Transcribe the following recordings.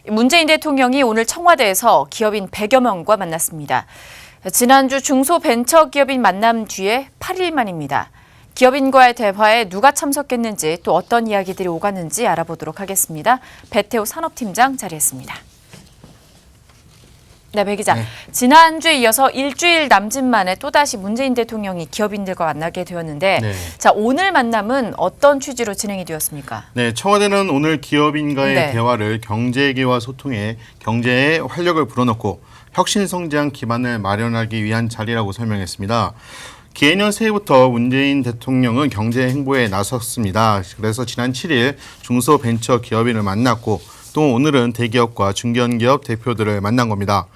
문재인 대통령이 오늘 청와대에서 기업인 100여 명과 만났습니다. 지난주 중소벤처기업인 만남 뒤에 8일 만입니다. 기업인과의 대화에 누가 참석했는지 또 어떤 이야기들이 오갔는지 알아보도록 하겠습니다. 배태호 산업팀장 자리했습니다. 네, 배 기자. 지난주에 이어서 일주일 남짓 만에 또다시 문재인 대통령이 기업인들과 만나게 되었는데 자, 오늘 만남은 어떤 취지로 진행이 되었습니까? 네, 청와대는 오늘 기업인과의 대화를 경제계와 소통해 경제에 활력을 불어넣고 혁신성장 기반을 마련하기 위한 자리라고 설명했습니다. 기해년 새해부터 문재인 대통령은 경제 행보에 나섰습니다. 그래서 지난 7일 중소벤처기업인을 만났고 또 오늘은 대기업과 중견기업 대표들을 만난 겁니다.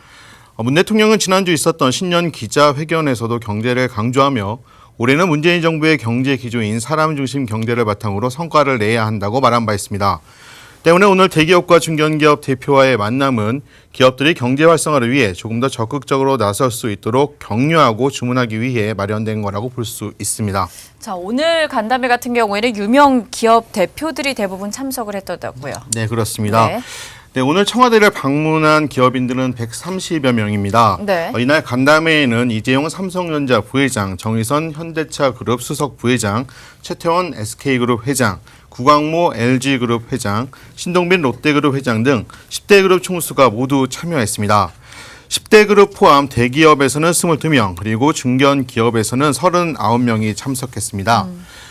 문 대통령은 지난주 있었던 신년 기자회견에서도 경제를 강조하며 올해는 문재인 정부의 경제 기조인 사람 중심 경제를 바탕으로 성과를 내야 한다고 말한 바 있습니다. 때문에 오늘 대기업과 중견기업 대표와의 만남은 기업들이 경제 활성화를 위해 조금 더 적극적으로 나설 수 있도록 격려하고 주문하기 위해 마련된 거라고 볼 수 있습니다. 자, 오늘 간담회 같은 경우에는 유명 기업 대표들이 대부분 참석을 했더라고요. 네, 그렇습니다. 네, 오늘 청와대를 방문한 기업인들은 130여 명입니다. 이날 간담회에는 이재용 삼성전자 부회장, 정의선 현대차그룹 수석 부회장, 최태원 SK그룹 회장, 구광모 LG그룹 회장, 신동빈 롯데그룹 회장 등 10대 그룹 총수가 모두 참여했습니다. 10대 그룹 포함 대기업에서는 22명, 그리고 중견기업에서는 39명이 참석했습니다.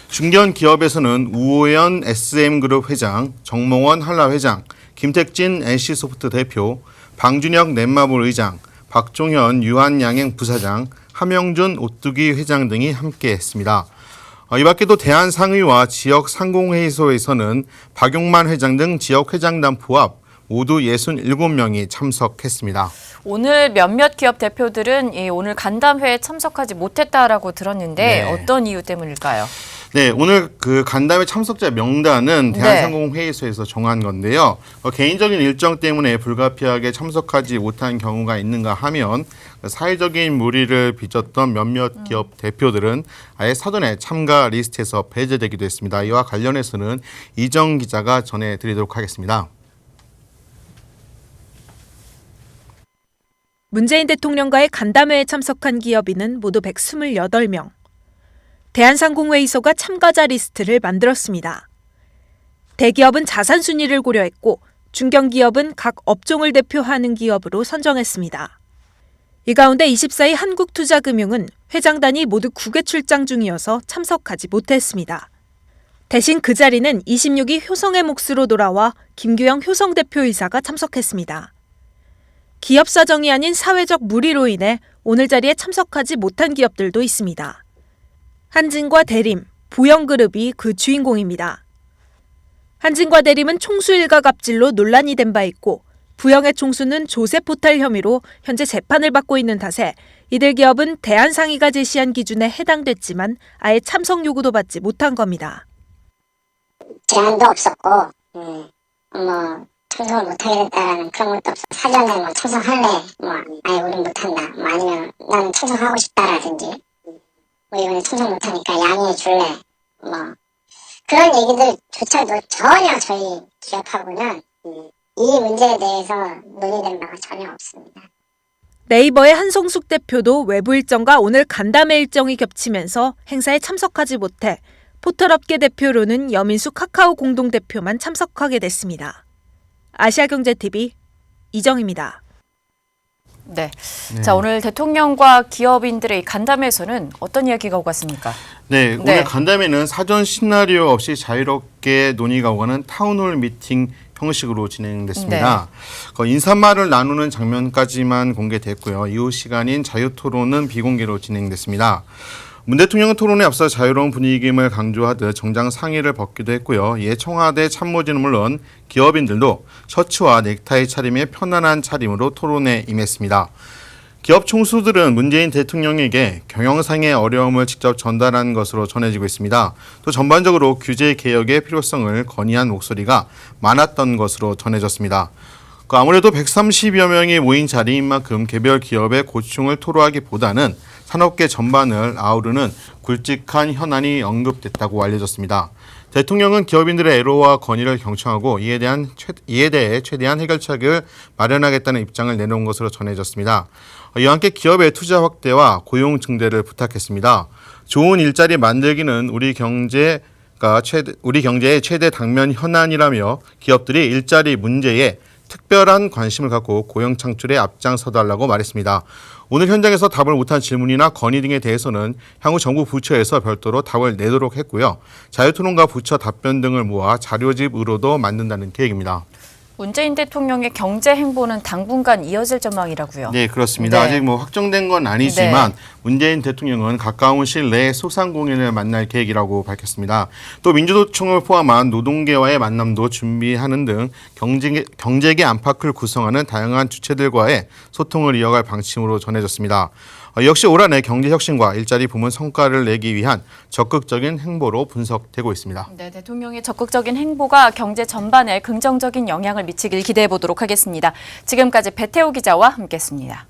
중견기업에서는 우호연 SM그룹 회장, 정몽원 한라회장, 김택진 NC소프트 대표, 방준혁 넷마블 의장, 박종현 유한양행 부사장, 함영준 오뚜기 회장 등이 함께했습니다. 이 밖에도 대한상의와 지역상공회의소에서는 박용만 회장 등 지역회장단 포함 모두 67명이 참석했습니다. 오늘 몇몇 기업 대표들은 오늘 간담회에 참석하지 못했다라고 들었는데 어떤 이유 때문일까요? 네, 오늘 그 간담회 참석자 명단은 대한상공회의소에서 정한 건데요. 개인적인 일정 때문에 불가피하게 참석하지 못한 경우가 있는가 하면 사회적인 물의를 빚었던 몇몇 기업 대표들은 아예 사전에 참가 리스트에서 배제되기도 했습니다. 이와 관련해서는 이정 기자가 전해드리도록 하겠습니다. 문재인 대통령과의 간담회에 참석한 기업인은 모두 128명. 대한상공회의소가 참가자 리스트를 만들었습니다. 대기업은 자산 순위를 고려했고 중견기업은 각 업종을 대표하는 기업으로 선정했습니다. 이 가운데 24위 한국투자금융은 회장단이 모두 국외 출장 중이어서 참석하지 못했습니다. 대신 그 자리는 26위 효성의 몫으로 돌아와 김규영 효성 대표이사가 참석했습니다. 기업 사정이 아닌 사회적 물의로 인해 오늘 자리에 참석하지 못한 기업들도 있습니다. 한진과 대림, 보영그룹이 그 주인공입니다. 한진과 대림은 총수 일가 갑질로 논란이 된 바 있고 부영의 총수는 조세 포탈 혐의로 현재 재판을 받고 있는 탓에 이들 기업은 대한상의가 제시한 기준에 해당됐지만 아예 참석 요구도 받지 못한 겁니다. 제안도 없었고 참석을 못하게 됐다라는 그런 것도 없어. 사전에 참석할래? 아예 우린 못한다. 아니면 나는 참석하고 싶다라든지 이번에 참석 못하니까 양해해 줄래? 그런 얘기들조차도 전혀 저희 기업하고는 이 문제에 대해서 논의된 바가 전혀 없습니다. 네이버의 한성숙 대표도 외부 일정과 오늘 간담회 일정이 겹치면서 행사에 참석하지 못해 포털업계 대표로는 여민수 카카오 공동대표만 참석하게 됐습니다. 아시아경제TV 이정입니다. 자, 오늘 대통령과 기업인들의 간담회에서는 어떤 이야기가 오갔습니까? 오늘 간담회는 사전 시나리오 없이 자유롭게 논의가 오가는 타운홀 미팅 형식으로 진행됐습니다. 인사말을 나누는 장면까지만 공개됐고요. 이후 시간인 자유토론은 비공개로 진행됐습니다. 문 대통령은 토론에 앞서 자유로운 분위기임을 강조하듯 정장 상의를 벗기도 했고요. 이에 청와대 참모진은 물론 기업인들도 셔츠와 넥타이 차림의 편안한 차림으로 토론에 임했습니다. 기업 총수들은 문재인 대통령에게 경영상의 어려움을 직접 전달한 것으로 전해지고 있습니다. 또 전반적으로 규제 개혁의 필요성을 건의한 목소리가 많았던 것으로 전해졌습니다. 아무래도 130여 명이 모인 자리인 만큼 개별 기업의 고충을 토로하기보다는 산업계 전반을 아우르는 굵직한 현안이 언급됐다고 알려졌습니다. 대통령은 기업인들의 애로와 건의를 경청하고 이에 대해 최대한 해결책을 마련하겠다는 입장을 내놓은 것으로 전해졌습니다. 이와 함께 기업의 투자 확대와 고용 증대를 부탁했습니다. 좋은 일자리 만들기는 우리 경제의 최대 당면 현안이라며 기업들이 일자리 문제에 특별한 관심을 갖고 고용 창출에 앞장서달라고 말했습니다. 오늘 현장에서 답을 못한 질문이나 건의 등에 대해서는 향후 정부 부처에서 별도로 답을 내도록 했고요. 자유토론과 부처 답변 등을 모아 자료집으로도 만든다는 계획입니다. 문재인 대통령의 경제 행보는 당분간 이어질 전망이라고요. 네, 그렇습니다. 네. 아직 확정된 건 아니지만 네. 문재인 대통령은 가까운 시일 내에 소상공인을 만날 계획이라고 밝혔습니다. 또 민주노총을 포함한 노동계와의 만남도 준비하는 등 경제계 안팎을 구성하는 다양한 주체들과의 소통을 이어갈 방침으로 전해졌습니다. 역시 올 한해 경제혁신과 일자리 부문 성과를 내기 위한 적극적인 행보로 분석되고 있습니다. 네, 대통령의 적극적인 행보가 경제 전반에 긍정적인 영향을 미치길 기대해 보도록 하겠습니다. 지금까지 배태호 기자와 함께했습니다.